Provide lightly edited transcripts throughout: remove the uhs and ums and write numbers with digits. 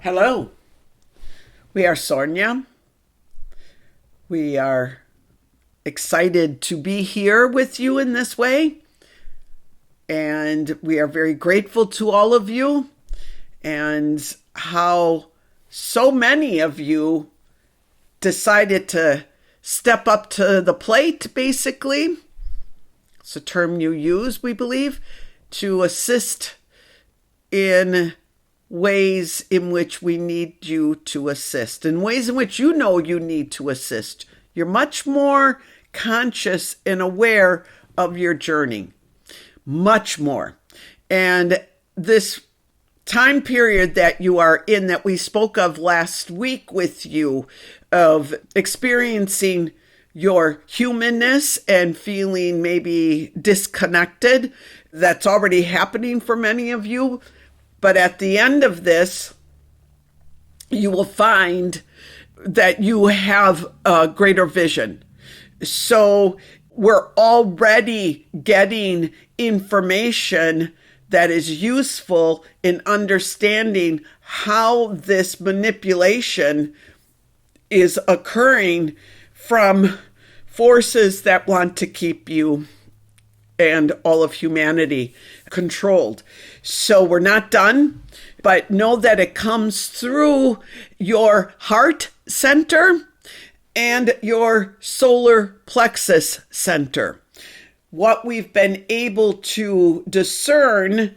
Hello, we are Sornia. We are excited to be here with you in this way, and we are very grateful to all of you and how so many of you decided to step up to the plate, basically. It's a term you use, we believe, to assist in ways in which we need you to assist, in ways in which you know you need to assist. You're much more conscious and aware of your journey, much more. And this time period that you are in, that we spoke of last week with you, of experiencing your humanness and feeling maybe disconnected, that's already happening for many of you. But at the end of this, you will find that you have a greater vision. So we're already getting information that is useful in understanding how this manipulation is occurring from forces that want to keep you and all of humanity controlled. So we're not done, but know that it comes through your heart center and your solar plexus center. What we've been able to discern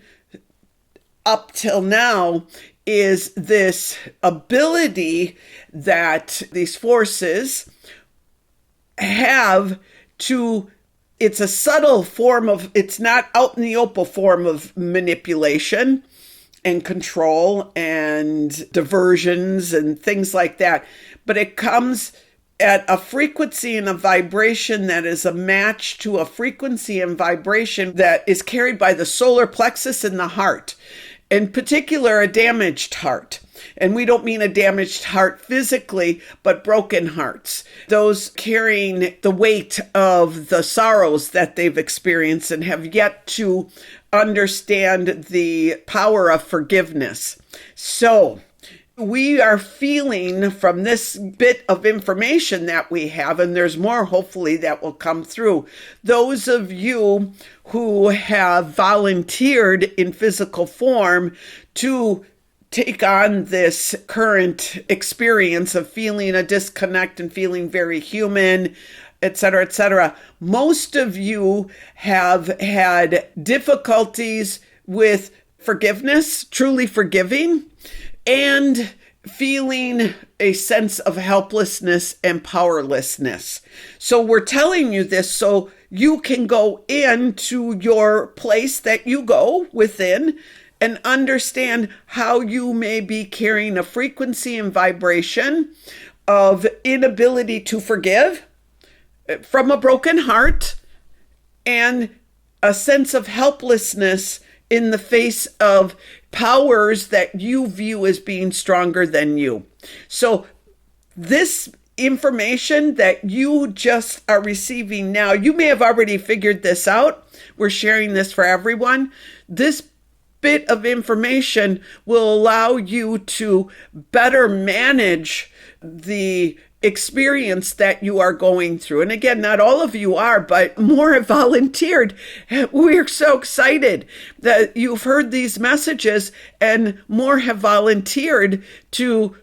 up till now is this ability that these forces have to, it's a subtle form of, it's not out in the open form of manipulation and control and diversions and things like that. But it comes at a frequency and a vibration that is a match to a frequency and vibration that is carried by the solar plexus in the heart. In particular, a damaged heart. And we don't mean a damaged heart physically, but broken hearts. Those carrying the weight of the sorrows that they've experienced and have yet to understand the power of forgiveness. So we are feeling from this bit of information that we have, and there's more hopefully that will come through, those of you who have volunteered in physical form to take on this current experience of feeling a disconnect and feeling very human, etc., etc. Most of you have had difficulties with forgiveness, truly forgiving, and feeling a sense of helplessness and powerlessness. So we're telling you this so you can go into your place that you go within and understand how you may be carrying a frequency and vibration of inability to forgive from a broken heart and a sense of helplessness in the face of powers that you view as being stronger than you. So this information that you just are receiving now, you may have already figured this out. We're sharing this for everyone. This bit of information will allow you to better manage the experience that you are going through. And again, not all of you are, but more have volunteered. We're so excited that you've heard these messages and more have volunteered to.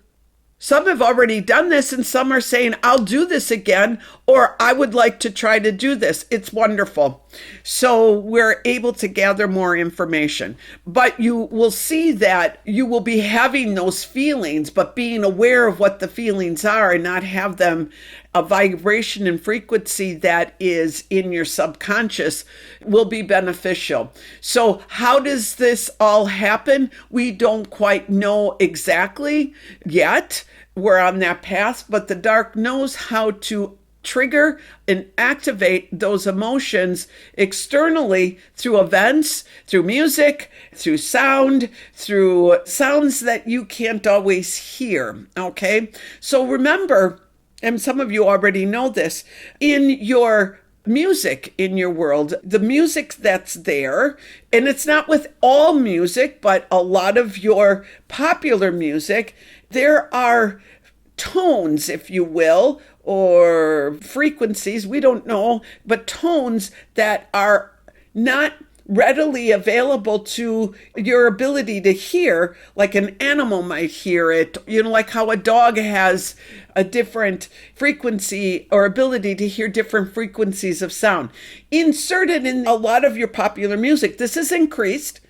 Some have already done this and some are saying, I'll do this again, or I would like to try to do this. It's wonderful. So we're able to gather more information. But you will see that you will be having those feelings, but being aware of what the feelings are and not have them a vibration and frequency that is in your subconscious will be beneficial. So how does this all happen? We don't quite know exactly yet. We're on that path, but the dark knows how to trigger and activate those emotions externally through events, through music, through sound, through sounds that you can't always hear. Okay? So remember, and some of you already know this, in your music in your world, the music that's there, and it's not with all music, but a lot of your popular music, there are tones, if you will, or frequencies, we don't know, but tones that are not readily available to your ability to hear, like an animal might hear it, like how a dog has a different frequency or ability to hear different frequencies of sound. Inserted in a lot of your popular music, this is increased,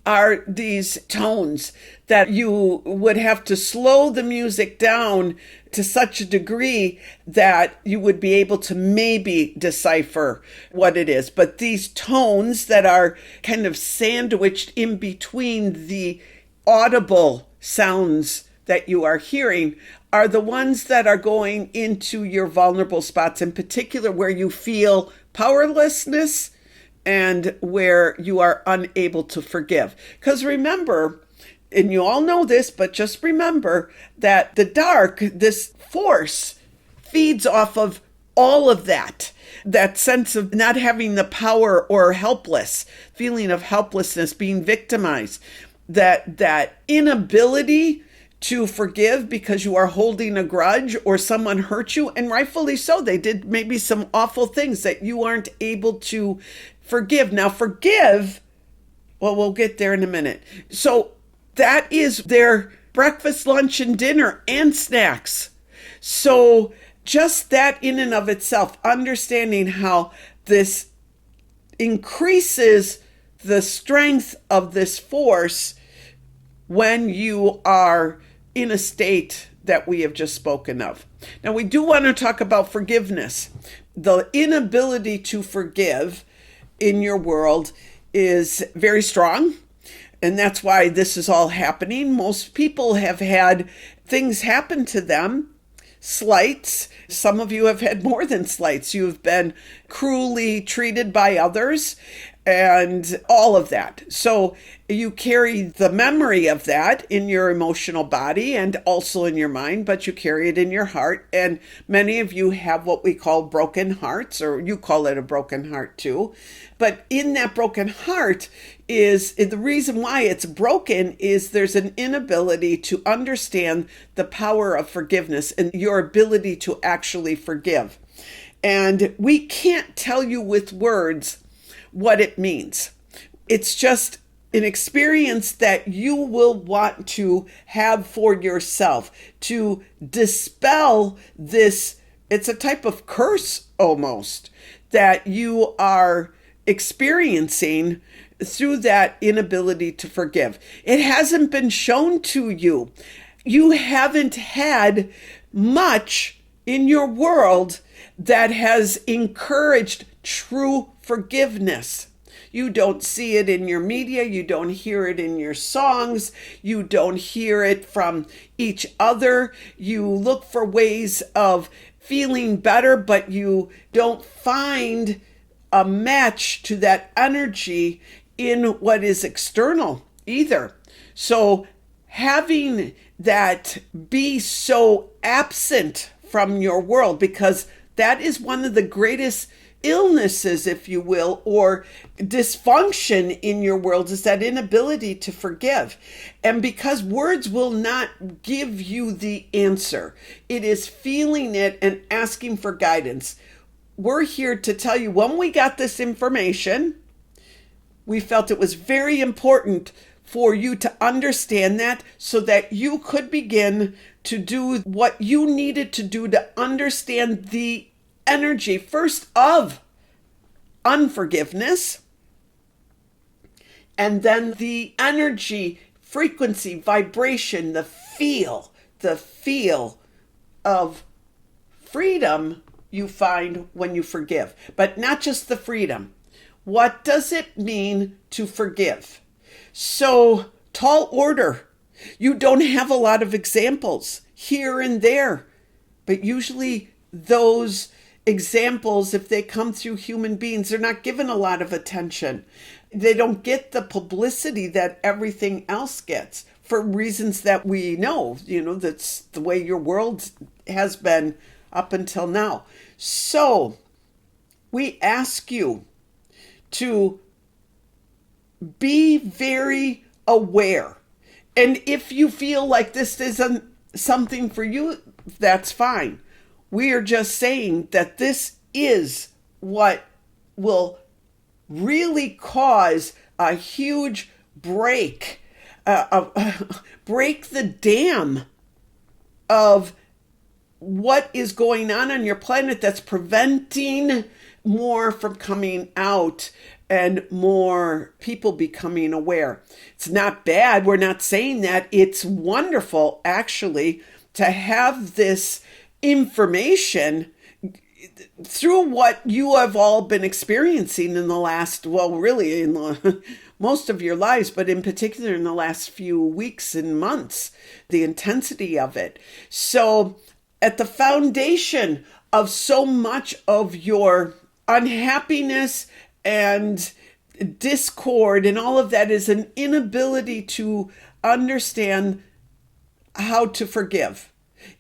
are these tones that you would have to slow the music down to such a degree that you would be able to maybe decipher what it is. But these tones that are kind of sandwiched in between the audible sounds that you are hearing are the ones that are going into your vulnerable spots, in particular where you feel powerlessness and where you are unable to forgive. Because remember, and you all know this, but just remember that the dark, this force, feeds off of all of that sense of not having the power or helpless, feeling of helplessness, being victimized, that inability to forgive because you are holding a grudge or someone hurt you, and rightfully so. They did maybe some awful things that you aren't able to forgive. Now, forgive, well, we'll get there in a minute. So that is their breakfast, lunch, and dinner and snacks. So just that in and of itself, understanding how this increases the strength of this force when you are in a state that we have just spoken of. Now, we do want to talk about forgiveness. The inability to forgive in your world is very strong, and that's why this is all happening. Most people have had things happen to them, slights. Some of you have had more than slights. You've been cruelly treated by others and all of that. So you carry the memory of that in your emotional body and also in your mind, but you carry it in your heart. And many of you have what we call broken hearts, or you call it a broken heart too. But in that broken heart is the reason why it's broken is there's an inability to understand the power of forgiveness and your ability to actually forgive. And we can't tell you with words what it means. It's just an experience that you will want to have for yourself to dispel this. It's a type of curse almost that you are experiencing through that inability to forgive. It hasn't been shown to you. You haven't had much in your world that has encouraged true forgiveness. You don't see it in your media. You don't hear it in your songs. You don't hear it from each other. You look for ways of feeling better, but you don't find a match to that energy in what is external either. So having that be so absent from your world, because that is one of the greatest illnesses, if you will, or dysfunction in your world, is that inability to forgive. And because words will not give you the answer, it is feeling it and asking for guidance. We're here to tell you, when we got this information, we felt it was very important for you to understand that so that you could begin to do what you needed to do to understand the energy, first of unforgiveness, and then the energy, frequency, vibration, the feel of freedom you find when you forgive. But not just the freedom. What does it mean to forgive? So, tall order. You don't have a lot of examples here and there, but usually those examples, if they come through human beings, they're not given a lot of attention. They don't get the publicity that everything else gets for reasons that we know. That's the way your world has been up until now. So we ask you to be very aware. And if you feel like this isn't something for you, that's fine. We are just saying that this is what will really cause a huge break, break the dam of what is going on your planet that's preventing more from coming out and more people becoming aware. It's not bad. We're not saying that. It's wonderful, actually, to have this information through what you have all been experiencing in the last, well, really in most of your lives, but in particular in the last few weeks and months, the intensity of it. So at the foundation of so much of your unhappiness and discord and all of that is an inability to understand how to forgive.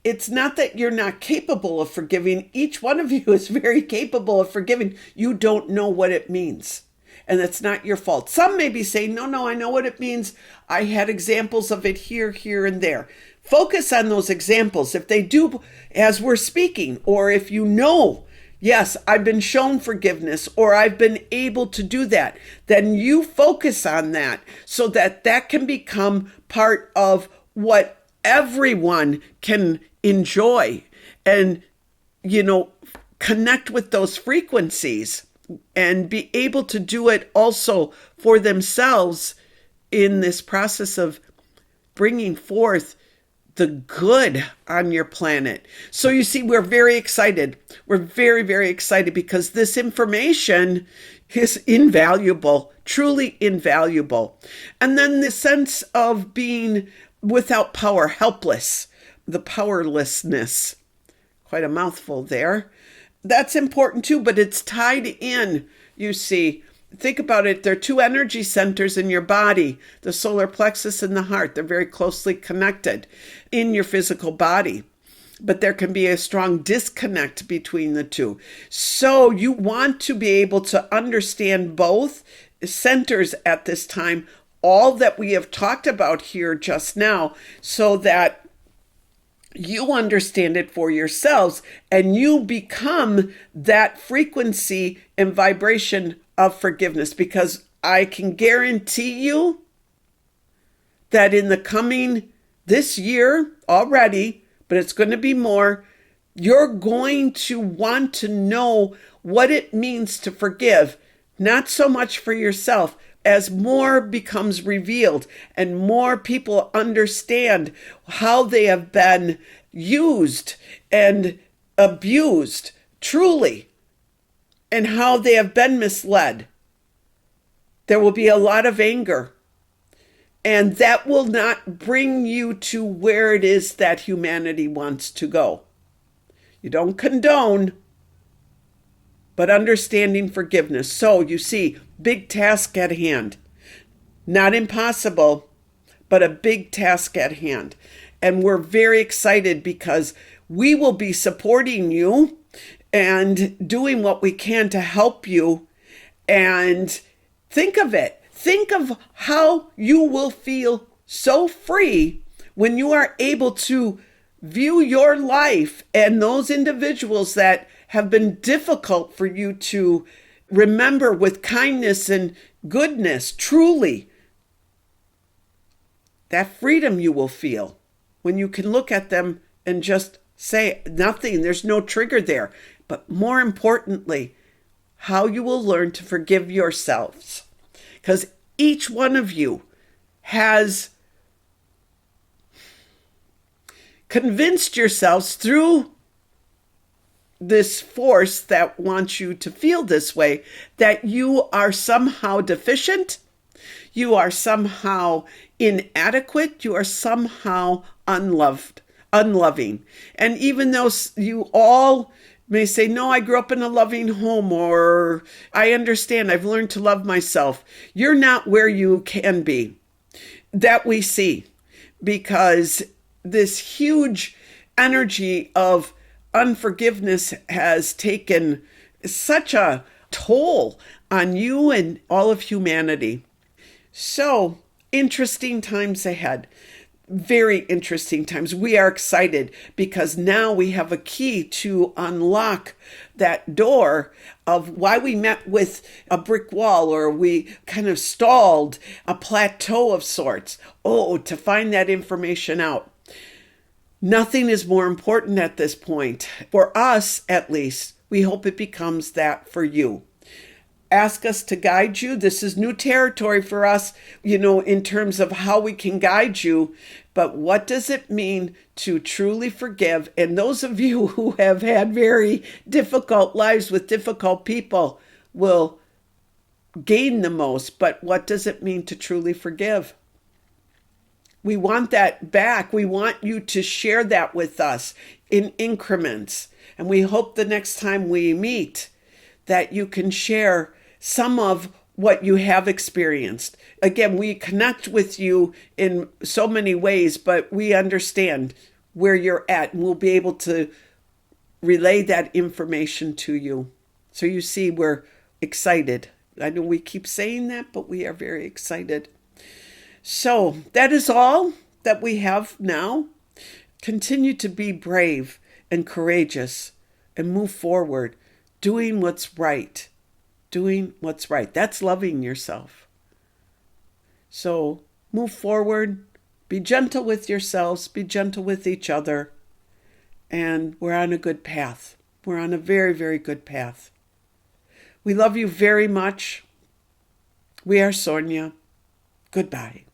It's not that you're not capable of forgiving. Each one of you is very capable of forgiving. You don't know what it means. And that's not your fault. Some may be saying, no, I know what it means. I had examples of it here, and there. Focus on those examples. If they do as we're speaking, or if you know, yes, I've been shown forgiveness, or I've been able to do that, then you focus on that so that that can become part of what everyone can enjoy and, connect with those frequencies and be able to do it also for themselves in this process of bringing forth the good on your planet. So you see, we're very excited. We're very, very excited because this information is invaluable, truly invaluable. And then the sense of being without power, helpless, the powerlessness, quite a mouthful there. That's important too, but it's tied in, you see. Think about it. There are two energy centers in your body, the solar plexus and the heart. They're very closely connected in your physical body, but there can be a strong disconnect between the two. So you want to be able to understand both centers at this time, all that we have talked about here just now, so that you understand it for yourselves and you become that frequency and vibration of forgiveness. Because I can guarantee you that in the coming this year already, but it's going to be more, you're going to want to know what it means to forgive, not so much for yourself. As more becomes revealed and more people understand how they have been used and abused, truly, and how they have been misled, there will be a lot of anger. And that will not bring you to where it is that humanity wants to go. You don't condone, but understanding forgiveness. So you see, big task at hand. Not impossible, but a big task at hand. And we're very excited because we will be supporting you and doing what we can to help you. And think of it. Think of how you will feel so free when you are able to view your life and those individuals that have been difficult for you to remember with kindness and goodness, truly. That freedom you will feel when you can look at them and just say nothing. There's no trigger there. But more importantly, how you will learn to forgive yourselves. Because each one of you has convinced yourselves through this force that wants you to feel this way, that you are somehow deficient, you are somehow inadequate, you are somehow unloving. And even though you all may say, no, I grew up in a loving home, or I understand, I've learned to love myself, you're not where you can be. That we see, because this huge energy of unforgiveness has taken such a toll on you and all of humanity. So, interesting times ahead. Very interesting times. We are excited because now we have a key to unlock that door of why we met with a brick wall, or we kind of stalled a plateau of sorts. Oh, to find that information out. Nothing is more important at this point. For us, at least, we hope it becomes that for you. Ask us to guide you. This is new territory for us, in terms of how we can guide you. But what does it mean to truly forgive? And those of you who have had very difficult lives with difficult people will gain the most. But what does it mean to truly forgive? We want that back. We want you to share that with us in increments. And we hope the next time we meet that you can share some of what you have experienced. Again, we connect with you in so many ways, but we understand where you're at, and we'll be able to relay that information to you. So you see, we're excited. I know we keep saying that, but we are very excited. So that is all that we have now. Continue to be brave and courageous and move forward, doing what's right. Doing what's right. That's loving yourself. So move forward, be gentle with yourselves, be gentle with each other, and we're on a good path. We're on a very, very good path. We love you very much. We are Sornia. Goodbye.